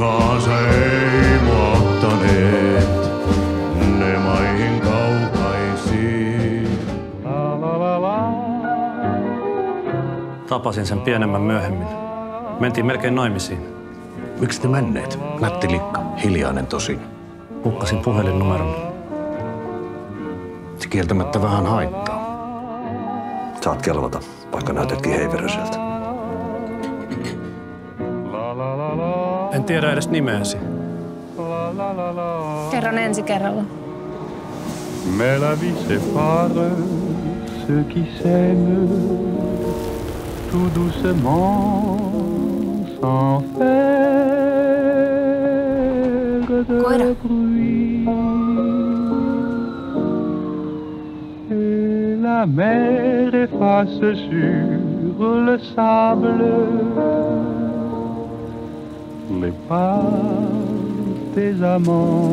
Kansa ei mua ottaneet, ne maihin kaukaisiin. La la la la. Tapasin sen pienemmän myöhemmin. Mentiin melkein naimisiin. Miksi te menneet? Nätti likka, hiljainen tosin. Hukkasin puhelinnumeron. Se kieltämättä vähän haittaa. Saat kelvata, vaikka näytetkin heiveröseltä. En tiedä edes nimeäsi. Kerron ensi kerralla. Mais la vie sépare ceux qui s'aiment tout doucement sans faire de bruit. Et la mer efface sur le sable les pas des amants.